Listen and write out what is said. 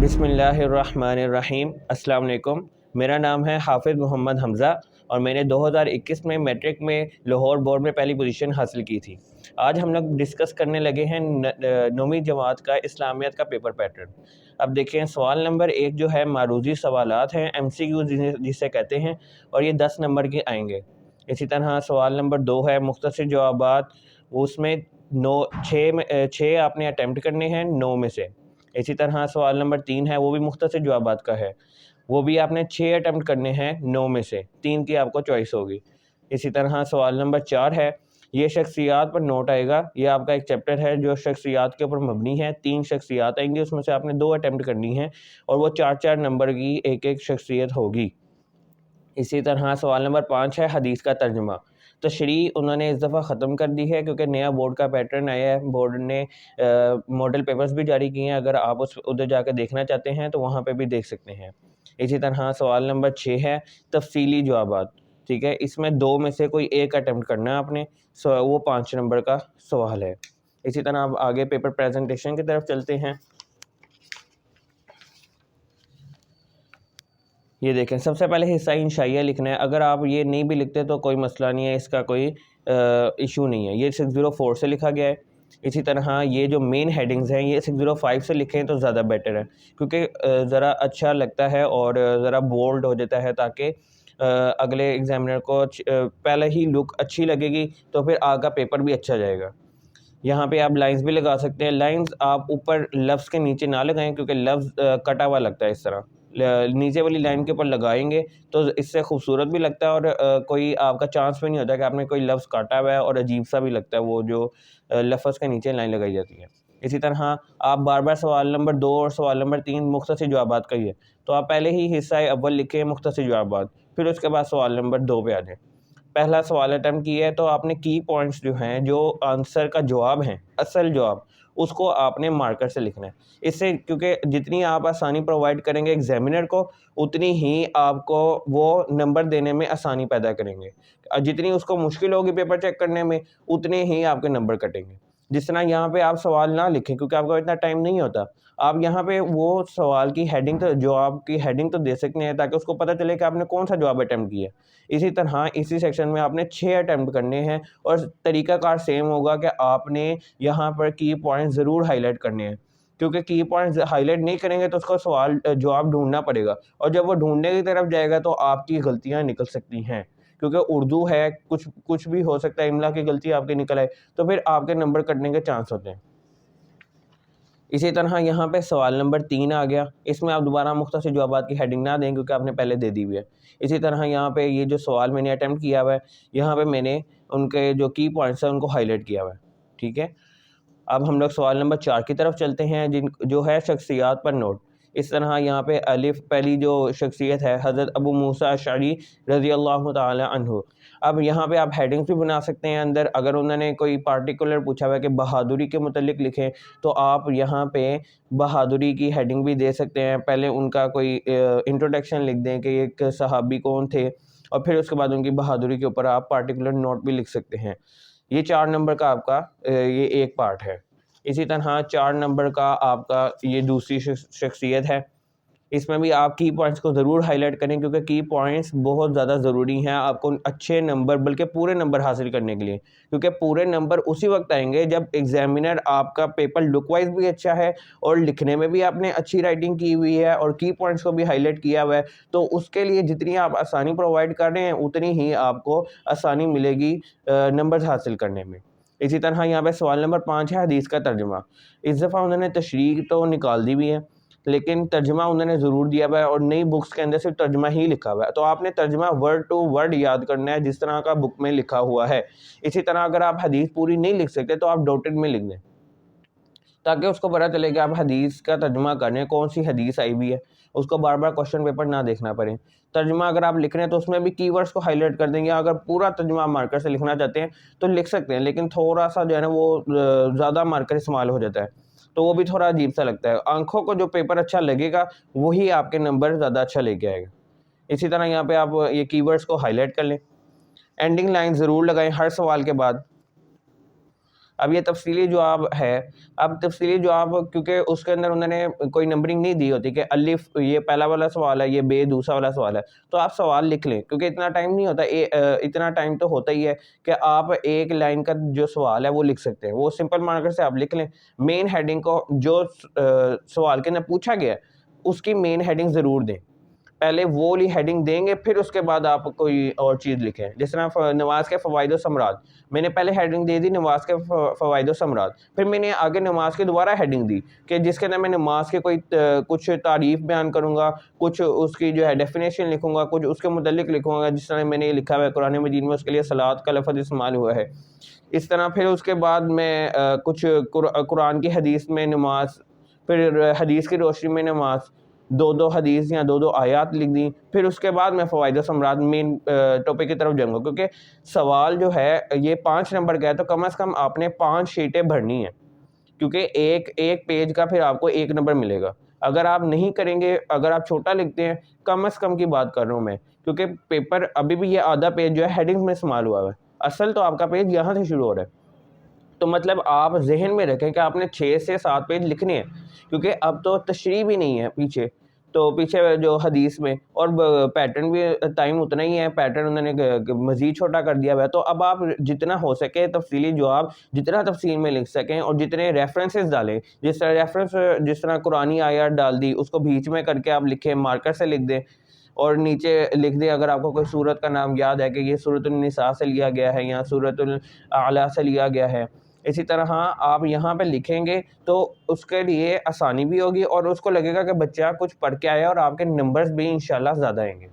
बिस्मिल्लाहिर्रहमानिर्रहीम। अस्सलाम वालेकुम। मेरा नाम है हाफिज़ मोहम्मद हमज़ा और मैंने 2021 में मैट्रिक में लाहौर बोर्ड में पहली पोजीशन हासिल की थी। आज हम लोग डिस्कस करने लगे हैं 9वीं जमात का इस्लामियत का पेपर पैटर्न। अब देखें, सवाल नंबर 1 जो है मारूज़ी सवालात हैं, MCQ जिसे कहते हैं, और ये 10 नंबर के आएंगे। इसी तरह सवाल नंबर 2 है मुख्तसर जवाबात, उसमें 6 आपने अटैम्प्ट करने हैं 9 में से। इसी तरह सवाल नंबर 3 है, वो भी मुख्तसर जवाबात का है, वो भी आपने 6 अटैम्प्ट करने हैं 9 में से, 3 की आपको चॉइस होगी। इसी तरह सवाल नंबर 4 है, ये शख्सियात पर नोट आएगा, ये आपका एक चैप्टर है जो शख्सियात के ऊपर मबनी है। 3 शख्सियात आएंगी, उसमें से आपने 2 अटैम्प्ट करनी है और वो 4-4 नंबर की एक शख्सियत होगी। इसी तरह सवाल नंबर 5 है हदीस का तर्जुमा। तशरीह उन्होंने इस दफ़ा ख़त्म कर दी है क्योंकि नया बोर्ड का पैटर्न आया है। बोर्ड ने मॉडल पेपर्स भी जारी किए हैं, अगर आप उधर जाकर देखना चाहते हैं तो वहाँ पे भी देख सकते हैं। इसी तरह सवाल नंबर 6 है तफसीली जवाबात। ठीक है, इसमें 2 में से कोई एक अटैम्प्ट करना है आपने, वो 5 नंबर का सवाल है। इसी तरह अब आगे पेपर प्रेजेंटेशन की तरफ चलते हैं। ये देखें, सबसे पहले हिस्सा इंशाइया लिखना है। अगर आप ये नहीं भी लिखते तो कोई मसला नहीं है, इसका कोई इशू नहीं है। ये 604 से लिखा गया है। इसी तरह ये जो मेन हेडिंग्स हैं ये 605 से लिखें तो ज़्यादा बेटर है, क्योंकि ज़रा अच्छा लगता है और ज़रा बोल्ड हो जाता है, ताकि अगले एग्जामिनर को पहले ही लुक अच्छी लगेगी तो फिर आगे पेपर भी अच्छा जाएगा। यहाँ पे आप लाइंस भी लगा सकते हैं। लाइंस आप ऊपर लफ्ज़ के नीचे ना लगाएं, क्योंकि लफ्ज़ कटा हुआ लगता है। इस तरह नीचे वाली लाइन के ऊपर लगाएंगे तो इससे खूबसूरत भी लगता है और कोई आपका चांस भी नहीं होता कि आपने कोई लफ्ज़ काटा हुआ है और अजीब सा भी लगता है वो जो लफ्ज़ के नीचे लाइन लगाई जाती है। इसी तरह आप बार बार सवाल नंबर 2 और सवाल नंबर 3 मुख्तसर जवाबात का ही है, तो आप पहले ही हिस्सा अव्वल लिखें मुख्तसर जवाबात, फिर उसके बाद सवाल नंबर 2 पे आ जाएँ। पहला सवाल अटैम्प्ट किया है तो आपने की पॉइंट्स जो हैं, जो आंसर का जवाब हैं, असल जवाब, उसको आपने मार्कर से लिखना है। इससे क्योंकि जितनी आप आसानी प्रोवाइड करेंगे एग्जामिनर को, उतनी ही आपको वो नंबर देने में आसानी पैदा करेंगे। जितनी उसको मुश्किल होगी पेपर चेक करने में, उतने ही आपके नंबर कटेंगे। जिस तरह यहाँ पे आप सवाल ना लिखें, क्योंकि आपको इतना टाइम नहीं होता, आप यहाँ पे वो सवाल की हेडिंग तो, जवाब की हेडिंग तो दे सकते हैं, ताकि उसको पता चले कि आपने कौन सा जवाब अटैम्प्ट किया। इसी तरह इसी सेक्शन में आपने 6 अटैम्प्ट करने हैं और तरीकाकार सेम होगा कि आपने यहाँ पर की पॉइंट ज़रूर हाईलाइट करने हैं, क्योंकि की पॉइंट्स हाईलाइट नहीं करेंगे तो उसको सवाल जवाब ढूंढना पड़ेगा, और जब वो ढूंढने की तरफ जाएगा तो आपकी गलतियाँ निकल सकती हैं, क्योंकि उर्दू है, कुछ कुछ भी हो सकता है, इमला की गलती आपकी निकल आए तो फिर आपके नंबर कटने के चांस होते हैं। इसी तरह यहाँ पे सवाल नंबर 3 आ गया, इसमें आप दोबारा मुख्तसर जवाबात की हेडिंग ना दें, क्योंकि आपने पहले दे दी हुई है। इसी तरह यहाँ पे ये जो सवाल मैंने अटैम्प्ट किया हुआ है, यहाँ पे मैंने उनके जो की पॉइंट्स हैं उनको हाईलाइट किया हुआ है। ठीक है, अब हम लोग सवाल नंबर 4 की तरफ चलते हैं, जो है शख्सियात पर नोट। इस तरह यहाँ पे अलिफ, पहली जो शख्सियत है हज़रत अबू मूसा अशअरी रज़ी अल्लाह ताला अन्हु। अब यहाँ पे आप हेडिंग्स भी बना सकते हैं अंदर। अगर उन्होंने कोई पार्टिकुलर पूछा हुआ है कि बहादुरी के मुतल्लिक लिखें, तो आप यहाँ पे बहादुरी की हेडिंग भी दे सकते हैं। पहले उनका कोई इंट्रोडक्शन लिख दें कि एक सहाबी कौन थे, और फिर उसके बाद उनकी बहादुरी के ऊपर आप पार्टिकुलर नोट भी लिख सकते हैं। ये 4 नंबर का आपका ये एक पार्ट है। इसी तरह 4 नंबर का आपका ये दूसरी शख्सियत है। इसमें भी आप की पॉइंट्स को ज़रूर हाईलाइट करें, क्योंकि की पॉइंट्स बहुत ज़्यादा ज़रूरी हैं आपको अच्छे नंबर, बल्कि पूरे नंबर हासिल करने के लिए, क्योंकि पूरे नंबर उसी वक्त आएंगे जब एग्जामिनर आपका पेपर लुक वाइज भी अच्छा है और लिखने में भी आपने अच्छी राइटिंग की हुई है और की पॉइंट्स को भी हाईलाइट किया हुआ है। तो उसके लिए जितनी आप आसानी प्रोवाइड कर रहे हैं, उतनी ही आपको आसानी मिलेगी नंबर हासिल करने में। इसी तरह यहाँ पे सवाल नंबर 5 है हदीस का तर्जुमा। इस दफ़ा उन्होंने तशरीह तो निकाल दी हुई है, लेकिन तर्जुमा उन्होंने ज़रूर दिया हुआ है और नई बुक्स के अंदर सिर्फ तर्जुमा ही लिखा हुआ है। तो आपने तर्जुमा वर्ड टू वर्ड याद करना है, जिस तरह का बुक में लिखा हुआ है। इसी तरह अगर आप हदीस पूरी नहीं लिख सकते तो आप डॉटेड में लिख दें, ताकि उसको पता चले कि आप हदीस का तर्जुमा कर रहे हैं, कौन सी हदीस आई हुई है, उसको बार बार क्वेश्चन पेपर ना देखना पड़े। तर्जुमा अगर आप लिख रहे हैं तो उसमें भी कीवर्ड्स को हाईलाइट कर देंगे। अगर पूरा तर्जुमा मार्कर से लिखना चाहते हैं तो लिख सकते हैं, लेकिन थोड़ा सा जो है ना वो ज़्यादा मार्कर इस्तेमाल हो जाता है, तो वो भी थोड़ा अजीब सा लगता है। आंखों को जो पेपर अच्छा लगेगा वही आपके नंबर ज़्यादा अच्छा लेके आएगा। इसी तरह यहाँ पे आप ये कीवर्ड्स को हाईलाइट कर लें। एंडिंग लाइन ज़रूर लगाएं हर सवाल के बाद। अब ये तफसीली जवाब है। अब तफसीली जवाब क्योंकि उसके अंदर उन्होंने कोई नंबरिंग नहीं दी होती कि अलिफ ये पहला वाला सवाल है, ये बे दूसरा वाला सवाल है, तो आप सवाल लिख लें क्योंकि इतना टाइम नहीं होता। इतना टाइम तो होता ही है कि आप एक लाइन का जो सवाल है वो लिख सकते हैं, वो सिंपल मार्कर से आप लिख लें। मेन हेडिंग को जो सवाल के अंदर पूछा गया है उसकी मेन हेडिंग ज़रूर दें, पहले वो वाली हेडिंग देंगे, फिर उसके बाद आप कोई और चीज़ लिखें। जिस तरह नमाज के फ़वाइद व समरात, मैंने पहले हेडिंग दे दी नमाज के फ़वाइद व समरात, फिर मैंने आगे नमाज की दोबारा हेडिंग दी कि जिसके अंदर मैं नमाज के कोई कुछ तारीफ़ बयान करूँगा, कुछ उसकी जो है डेफिनेशन लिखूँगा, कुछ उसके मुतल्लिक लिखूँगा, जिस तरह मैंने ये लिखा हुआ है कुरान मजीद में उसके लिए सलात का लफ्ज़ इस्तेमाल हुआ है। इस तरह फिर उसके बाद मैं कुछ कुरान की हदीस में नमाज, फिर हदीस की रोशनी में नमाज, 2-2 हदीस या 2-2 आयत लिख दी, फिर उसके बाद मैं फ़वाइद समरात मेन टॉपिक की तरफ जाऊँगा क्योंकि सवाल जो है ये 5 नंबर का है, तो कम से कम आपने 5 शीटें भरनी हैं क्योंकि एक पेज का फिर आपको 1 नंबर मिलेगा। अगर आप नहीं करेंगे, अगर आप छोटा लिखते हैं, कम से कम की बात कर रहा हूँ मैं, क्योंकि पेपर अभी भी ये आधा पेज जो है हेडिंग्स में इस्तेमाल हुआ है, असल तो आपका पेज यहाँ से शुरू हो रहा है। तो मतलब आप ज़हन में रखें कि आपने 6 से 7 पेज लिखने हैं क्योंकि अब तो तशरीह भी नहीं है पीछे, तो पीछे जो हदीस में और पैटर्न भी टाइम उतना ही है, पैटर्न उन्होंने मज़ीद छोटा कर दिया हुआ है। तो अब आप जितना हो सके तफसीली जवाब जितना तफसील में लिख सकें और जितने रेफरेंसेस डालें, जिस तरह कुरानी आयत डाल दी उसको बीच में करके आप लिखें, मार्कर से लिख दें और नीचे लिख दें अगर आपको कोई सूरत का नाम याद है कि ये सूरतुल निसा से लिया गया है या सूरतुल आला से लिया गया है। इसी तरह आप यहाँ पे लिखेंगे तो उसके लिए आसानी भी होगी और उसको लगेगा कि बच्चा कुछ पढ़ के आया और आपके नंबर्स भी इंशाल्लाह ज़्यादा आएंगे।